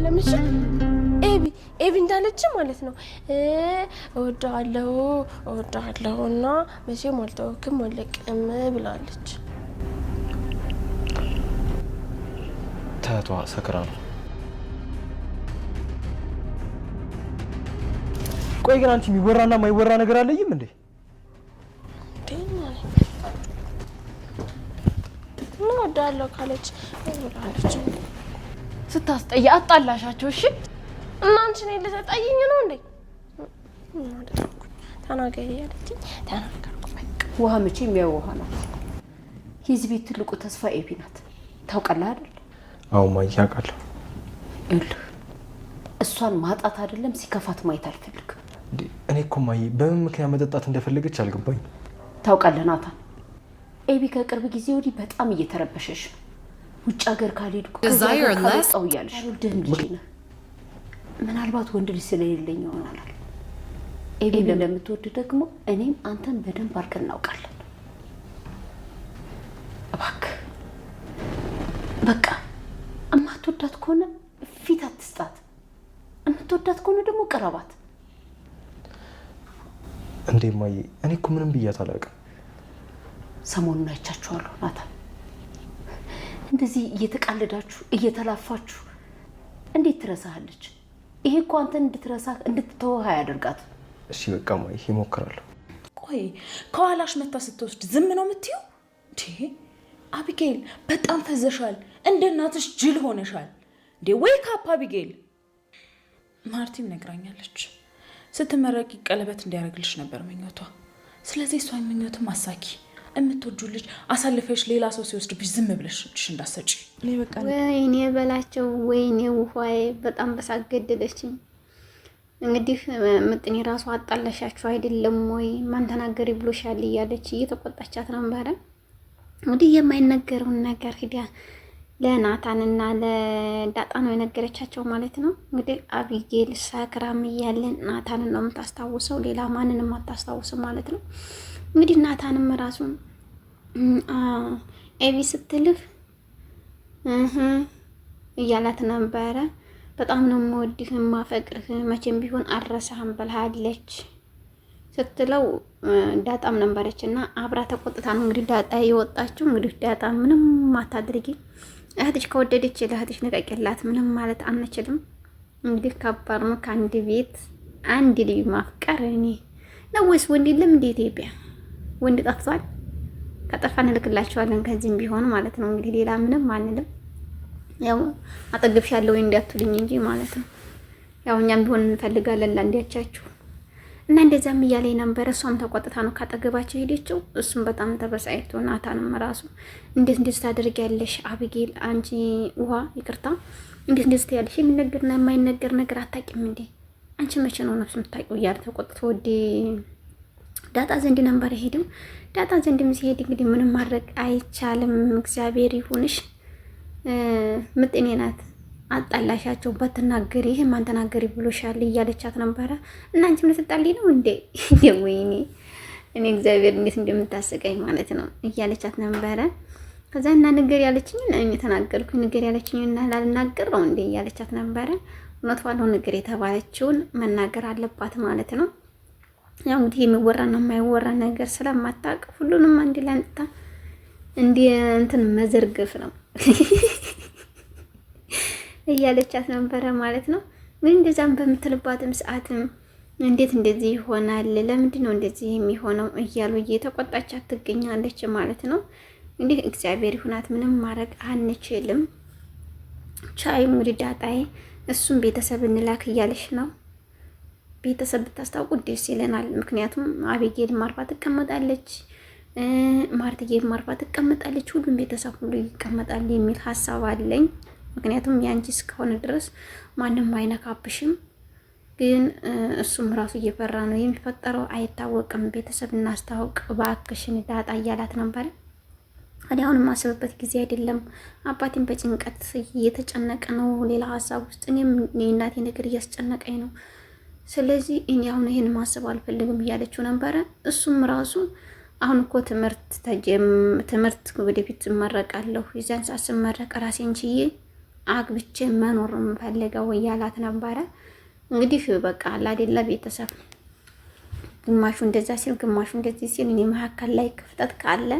አይደለም እሺ ኤቢ እንዳለች ማለት ነው እወዳለሁና መቼም አልተውክም ወለቅም ብላለች ታቷ ሰክራ ነው ቆይ ግን አንቺ የሚወራና የማይወራ ነገር አለይም እንዴ እወዳለሁ ካለች ብላለች ስታስጠያ አጣላሻቸው እሺ እና አንቺ ነኝ ልትጠይኝ ነው እንዴ ተናገሪ ያለችኝ ተናገርኩ በቃ ውሃ መቼም የሚያውሃ ነው የዚህ ቤት ትልቁ ተስፋ ኤቢ ናት ታውቃለህ አይደል አው ማያውቃለሁ እሷን ማጣት አይደለም ሲከፋት ማየት አልፈልግም እኔ እኮ ማይ በምን ምክንያት መጠጣት እንደፈለገች አልገባኝ ታውቃለህ ናታን ኤቢ ከቅርብ ጊዜ ወዲህ በጣም እየተረበሸሽ ነው ውጭ ሀገር ካልሄድኩ ከዛው ያለሽ ደም ልጅ ነው ምናልባት ወንድ ልጅ ስለሌለኝ ይሆናል ኤቢ እንደምትወድ ደግሞ እኔም አንተን በደንብ አድርገን እናውቃለን እባክህ በቃ እማትወዳት ከሆነ ፊት አትስጣት እምትወዳት ከሆነ ደግሞ ቀረባት እንዴ ማይ እኔ እኮ ምንም ብያት አላውቅም ሰሞኑን አይቻችኋለሁ ናታን እንደዚህ እየተቃለዳችሁ እየተላፋችሁ እንዴት ትረሳለች ይሄ እኮ አንተን እንድትረሳህ እንድትተወህ ያደርጋት እሺ በቃ ማይ ይሞክራል ቆይ ከኋላሽ መታ ስትወስድ ዝም ነው የምትይው እንዴ አቢጌል በጣም ፈዘሻል እንደ እናትሽ ጅል ሆነሻል እንዴ ወይ ካፕ አቢጌል ማርቲም ነግራኛለች ስትመረቂ ቀለበት እንዲያረግልሽ ነበር ምኞቷ ስለዚህ እሷ ምኞትም አሳኪ እምትወጂው ልጅ አሳልፈሽ ሌላ ሰው ሲወስድብሽ ዝም ብለሽ እንዳሰጪ እኔ በቃ ወይኔ በላቸው ወይኔ ውሃዬ በጣም በሳገደለችኝ እንግዲህ ምጥኔ ራሱ አጣላሻችሁ አይደለም ወይ ማን ተናገሪ ብሎሻል እያለች እየተቆጣቻት ነበር እንግዲህ የማይነገረውን ነገር ሂዳ ለናታንና ለዳጣ ነው የነገረቻቸው ማለት ነው እንግዲህ አቢጌል ሳክራም እያለን ናታንን ነው የምታስታውሰው ሌላ ማንንም አታስታውስም ማለት ነው እንግዲህ ናታንም ራሱ ኤቢ ስትልህ እያላት ነበረ በጣም ነው የምወድህ የማፈቅርህ መቼም ቢሆን አልረሳህም ብላለች ስትለው ዳጣም ነበረችና አብራ ተቆጥታ ነው እንግዲህ ዳጣ የወጣችው እንግዲህ ዳጣ ምንም ማታድርጊ እህትሽ ከወደደች ለእህትሽ ንቀቂላት ምንም ማለት አንችልም እንግዲህ ከባድ ነው ከአንድ ቤት አንድ ልጅ ማፍቀር እኔ ነው ወይስ ወንድ የለም እንደ ኢትዮጵያ ወንድ ጠፍቷል ከጠፋ እንልክላችኋለን ከዚህም ቢሆን ማለት ነው እንግዲህ ሌላ ምንም አንልም ያው አጠገብሻለሁ እንዲያቱልኝ እንጂ ማለት ነው ያው እኛም ቢሆን እንፈልጋለን ለአንዲያቻችሁ እና እንደዛም እያለኝ ነበር እሷም ተቆጥታ ነው ካጠገባቸው ሄደችው እሱም በጣም ተበሳይቶ ናታንም ራሱ እንዴት ታደርጊያለሽ አቢጌል አንቺ ውሃ ይቅርታ እንዴት ያለሽ የሚነገርና የማይነገር ነገር አታውቂም እንዴ አንቺ መቼ ነው ነፍስ የምታውቂው እያለ ተቆጥቶ ወደ ዳጣ ዘንድ ነበር ሄደው ዳጣ ዘንድም ሲሄድ እንግዲህ ምንም ማድረግ አይቻልም እግዚአብሔር ይሁንሽ ምጥኔ ናት አጣላሻቸው በተናገሪ ይሄ ማን ተናገሪ ብሎሻል እያለቻት ነበር እና አንቺ ምን ተጣሊ ነው እንዴ ወይኔ እኔ እግዚአብሔር እንዴት እንደምታስቀኝ ማለት ነው እያለቻት ነበር ከዛ እና ነገር ያለችኝ እኔ ተናገርኩኝ ነገር ያለችኝ እና ላልናገር ነው እንዴ እያለቻት ነበር እውነት ባለው ነገር የተባለችውን መናገር አለባት ማለት ነው ያው እንግዲህ የሚወራና የማይወራ ነገር ስለማታውቅ ሁሉንም አንድ ላይ አንጥታ እንደ እንትን መዘርገፍ ነው እያለቻት ነበር ማለት ነው ምን እንደዛም በምትልባትም ሰዓትም እንዴት እንደዚህ ይሆናል ለምንድን ነው እንደዚህ የሚሆነው እያሉ እየተቆጣቻት ትገኛለች ማለት ነው እንግዲህ እግዚአብሔር ይሁናት ምንም ማድረግ አንችልም ቻይ እንግዲህ ዳጣዬ እሱም ቤተሰብ እንላክ እያለሽ ነው ቤተሰብ ብታስታውቁ ደስ ይለናል ምክንያቱም አቢጌል ማርፋ ትቀመጣለች ማርትዬ ማርፋ ትቀመጣለች ሁሉም ቤተሰብ ሁሉ ይቀመጣል የሚል ሐሳብ አለኝ ምክንያቱም ያንቺ እስከሆነ ድረስ ማንንም አይነካብሽም ግን እሱም ራሱ እየፈራ ነው የሚፈጠረው አይታወቅም ቤተሰብ እናስታውቅ ባክሽን ዳጣ እያላት ነበር አሁን ማሰብበት ጊዜ አይደለም አባቴን በጭንቀት እየተጨነቀ ነው ሌላ ሐሳብ ውስጥ እኔም እናቴ ነገር እያስጨነቀኝ ነው ስለዚህ እኔ አሁን ይሄን ማሰብ አልፈልግም እያለችው ነበር እሱም ራሱ አሁን እኮ ትምህርት ወደፊት እመረቃለሁ የዛን ሰዓት ስመረቅ ራሴን ችዬ አግብቼ መኖር የምፈልገው እያላት ነበረ። እንግዲህ በቃ አላደለ ቤተሰብ ግማሹ እንደዛ ሲል ግማሹ እንደዚህ ሲል እኔ መሀከል ላይ ክፍተት ካለ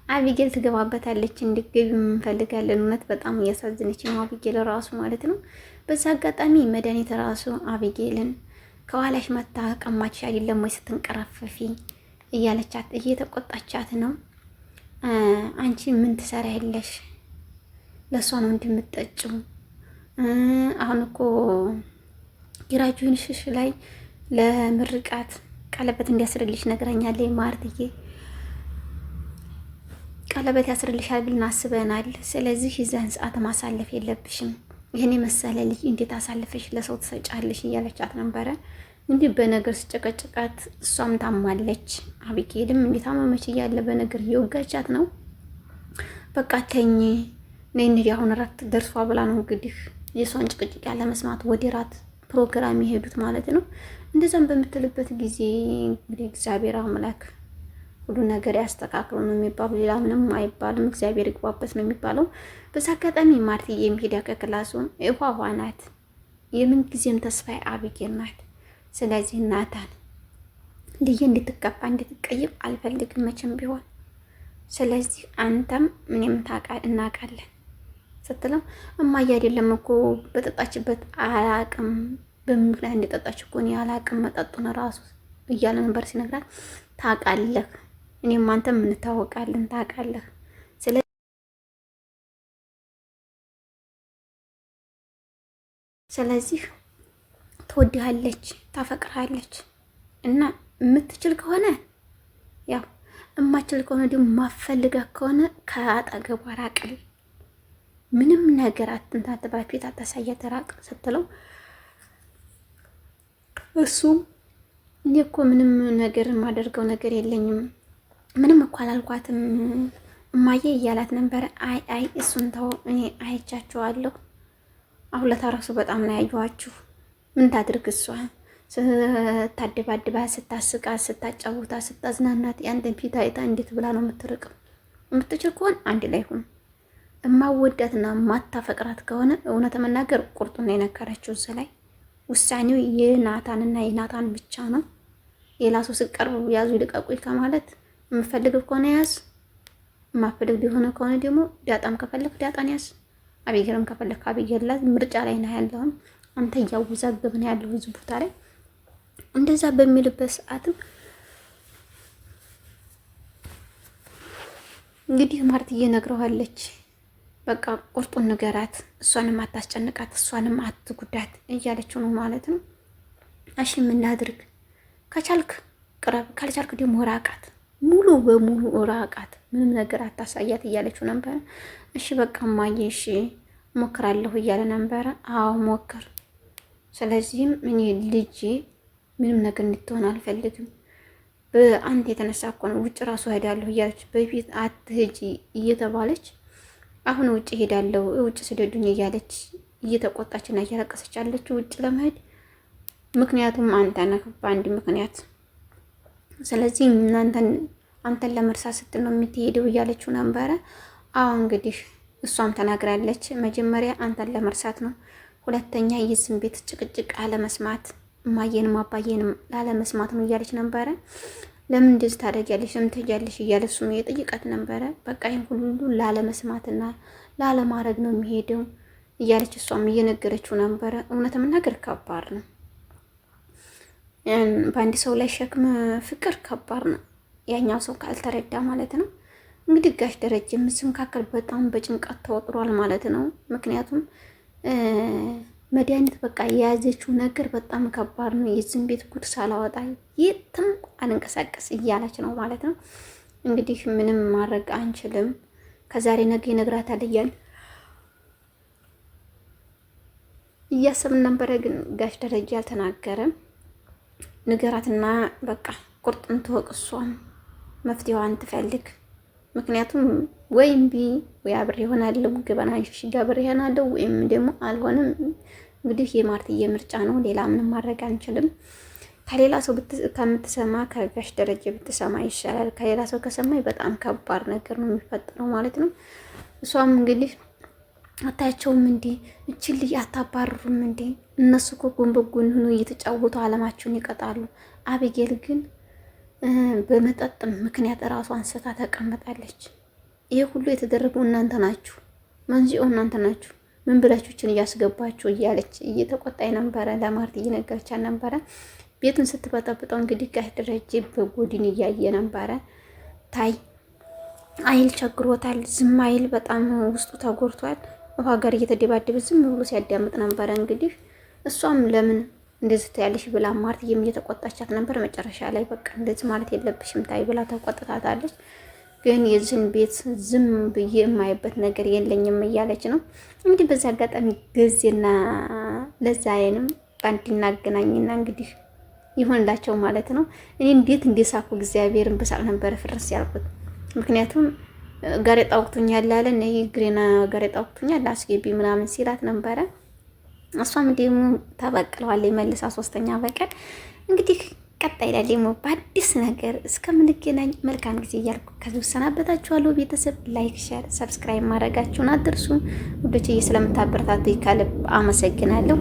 አቢጌል ትገባበታለች። እንድትገቢ እንፈልጋለን። እውነት በጣም እያሳዝነች ነው አቢጌል ራሱ ማለት ነው። በዛ አጋጣሚ መድኃኒት ራሱ አቢጌልን ከኋላሽ መታ ቀማች አይደለም ወይ ስትንቀረፈፊ እያለቻት እየተቆጣቻት ነው። አንቺ ምን ትሰሪያለሽ? ለሷ ነው እንደምትጠጪው። አሁን እኮ ግራጁዌሽንሽ ላይ ለምርቃት ቀለበት እንዲያስርልሽ ነግራኛለች ማርትዬ። ቀለበት ያስርልሻል ብለን አስበናል። ስለዚህ የዛን ሰዓት ማሳለፍ የለብሽም። ይህን የመሰለ ልጅ እንዴት አሳልፈሽ ለሰው ትሰጫለሽ? እያለቻት ነበረ። እንዲህ በነገር ስጨቀጭቃት እሷም ታማለች። አቢጌልም እንዴት አመመች እያለ በነገር እየወጋቻት ነው። በቃ ተኝ ነይ እንሂድ አሁን እራት ደርሷ ብላ ነው እንግዲህ የሷን ጭቅጭቅ ያለ መስማት ወደ ራት ፕሮግራም የሄዱት ማለት ነው። እንደዛም በምትልበት ጊዜ እንግዲህ እግዚአብሔር አምላክ ሁሉ ነገር ያስተካክሉ ነው የሚባሉ፣ ሌላ ምንም አይባልም። እግዚአብሔር ይግባበት ነው የሚባለው። በዛ አጋጣሚ ማርትዬ የሚሄዳ ከክላሱ ውሃ ናት። የምን ጊዜም ተስፋዬ አቢጌል ናት። ስለዚህ ናታን ልዬ እንድትከፋ እንድትቀይም አልፈልግም መቼም ቢሆን። ስለዚህ አንተም ምንም እናውቃለን ስትለው እማዬ አይደለም እኮ በጠጣችበት አላቅም፣ በምን ምክንያት እንደጠጣች እኮ እኔ አላቅም መጠጡን ራሱ እያለ ነበር ሲነግራት፣ ታውቃለህ እኔም አንተም እንታወቃለን ታውቃለህ። ስለዚህ ትወድሃለች፣ ታፈቅርሃለች እና የምትችል ከሆነ ያው እማችል ከሆነ ደግሞ ማፈልጋ ከሆነ ከአጠገቧ ራቅል። ምንም ነገር አትንታትባት፣ ፊት አታሳያት፣ ራቅ ስትለው እሱም እኔ እኮ ምንም ነገር የማደርገው ነገር የለኝም፣ ምንም እኮ አላልኳትም እማዬ እያላት ነበረ። አይ እሱን ተው፣ እኔ አይቻችኋለሁ። አሁን ለታረሱ በጣም ነው ያየኋችሁ። ምን ታድርግ እሷ ስታደባድባ፣ ስታስቃ፣ ስታጫውታ፣ ስታዝናናት ያንተን ፊት አይታ እንዴት ብላ ነው የምትርቀው? የምትችል ከሆነ አንድ ላይ ሁን። እማወዳትና ማታፈቅራት ከሆነ እውነት መናገር ቁርጡን ነው የነገረችው። እዚህ ላይ ውሳኔው የናታንና የናታን ብቻ ነው። ሌላ ሰው ሲቀርብ ያዙ ይልቀቁኝ ከማለት የምፈልግ ከሆነ ያዝ፣ የማፈልግ ሊሆነ ከሆነ ደግሞ ዳጣም ከፈለክ ዳጣን ያዝ፣ አቢጌልም ከፈለክ አቢጌል ላይ ምርጫ ላይ ነው ያለውን። አንተ እያወዛገብ ነው ያለው እዚህ ቦታ ላይ። እንደዛ በሚልበት ሰዓትም እንግዲህ ማርትዬ ነግረዋለች። በቃ ቁርጡን ንገራት፣ እሷንም አታስጨንቃት፣ እሷንም አትጉዳት እያለችው ነው ማለት ነው። እሺ ምን ላድርግ? ከቻልክ ቅረብ፣ ካልቻልክ ደግሞ ራቃት፣ ሙሉ በሙሉ ራቃት፣ ምንም ነገር አታሳያት እያለችው ነበረ። እሺ በቃ እማዬ እሺ ሞክራለሁ እያለ ነበረ። አዎ ሞክር። ስለዚህም እኔ ልጄ ምንም ነገር እንድትሆን አልፈልግም። በአንተ የተነሳ እኮ ነው ውጭ ራሱ ሄዳለሁ እያለች በፊት አትሄጂ እየተባለች አሁን ውጭ ሄዳለሁ ውጭ ስደዱኝ እያለች እየተቆጣችና እያለቀሰች ያለች ውጭ ለመሄድ ምክንያቱም አንተ ነህ በአንድ ምክንያት። ስለዚህ አንተን ለመርሳት ስትል ነው የምትሄደው እያለችው ነበረ። አዎ እንግዲህ እሷም ተናግራለች። መጀመሪያ አንተን ለመርሳት ነው፣ ሁለተኛ የዝም ቤት ጭቅጭቅ አለመስማት፣ እማዬንም አባዬንም ላለመስማት ነው እያለች ነበረ። ለምን እንደዚህ ታደርጊያለሽ? ለምን ትሄጃለሽ? እያለ እሱም እየጠየቃት ነበረ። በቃ ይሄን ሁሉ ላለመስማትና ላለማድረግ ነው የሚሄደው እያለች እሷም እየነገረችው ነበረ። እውነት መናገር ከባድ ነው። በአንድ ሰው ላይ ሸክም ፍቅር ከባድ ነው፣ ያኛው ሰው ካልተረዳ ማለት ነው። እንግዲህ ጋሽ ደረጀ እዚህ መካከል በጣም በጭንቀት ተወጥሯል ማለት ነው። ምክንያቱም መድኃኒት በቃ የያዘችው ነገር በጣም ከባድ ነው። የዚህን ቤት ጉድ ሳላወጣ የትም አልንቀሳቀስ እያለች ነው ማለት ነው። እንግዲህ ምንም ማድረግ አንችልም፣ ከዛሬ ነገ ይነግራታል እያሰብን ነበረ። ግን ጋሽ ደረጃ አልተናገረም። ንገራትና በቃ ቁርጥን ትወቅ፣ እሷም መፍትሄዋን ትፈልግ። ምክንያቱም ወይም ወይ አብሬ ይሆናለሁ ገበና ሽሽጋ አብሬ ይሆናለሁ ወይም ደግሞ አልሆነም። እንግዲህ የማርትዬ ምርጫ ነው፣ ሌላ ምንም ማድረግ አንችልም። ከሌላ ሰው ከምትሰማ ከጋሽ ደረጀ ብትሰማ ይሻላል። ከሌላ ሰው ከሰማይ በጣም ከባድ ነገር ነው የሚፈጠረው ማለት ነው። እሷም እንግዲህ አታያቸውም እንዴ? እችን ልጅ አታባርሩም እንዴ? እነሱ እኮ ጎን በጎን ሆኖ እየተጫወቱ አለማቸውን ይቀጣሉ። አቢጌል ግን በመጠጥ ምክንያት እራሷን አንስታ ተቀምጣለች። ይሄ ሁሉ የተደረገው እናንተ ናችሁ፣ መንስኤው እናንተ ናችሁ። ምን ብላችሁችን እያስገባችሁ እያለች እየተቆጣኝ ነበረ። ለማርት እየነገረቻት ነበረ። ቤቱን ስትበጠብጠው እንግዲህ ጋሽ ደረጀ በጎድን እያየ ነበረ። ታይ አይል ቸግሮታል፣ ዝም አይል፣ በጣም ውስጡ ተጎድቷል። ውሃ ጋር እየተደባደበ ዝም ብሎ ሲያዳምጥ ነበረ። እንግዲህ እሷም ለምን እንደዚህ ታያለሽ ብላ ማርትዬም እየተቆጣቻት ነበር። መጨረሻ ላይ በቃ እንደዚህ ማለት የለብሽም ታይ ብላ ተቆጥታታለች። ግን የዚህን ቤት ዝም ብዬ የማይበት ነገር የለኝም እያለች ነው። እንግዲህ በዚህ አጋጣሚ ገዜና ለዛዬንም ባንድ እናገናኝና እንግዲህ ይሆንላቸው ማለት ነው። እኔ እንዴት እንደሳኩ እግዚአብሔርን በሳቅ ነበረ ፍርስ ያልኩት። ምክንያቱም ጋሬጣ ወቅቱኛል አለ ነይ ግሬና ጋሬጣ ወቅቱኛል አስገቢ ምናምን ሲላት ነበረ። እሷም ደግሞ ተበቅለዋለች መልሳ ሶስተኛ በቀን እንግዲህ ቀጣይ ላይ ደግሞ በአዲስ ነገር እስከምንገናኝ መልካም ጊዜ እያልኩ ከዚህ ሰናበታችኋለሁ። ቤተሰብ ላይክ፣ ሼር፣ ሰብስክራይብ ማድረጋችሁን አትርሱ። ውዶችዬ ስለምታበረታቱ ከልብ አመሰግናለሁ።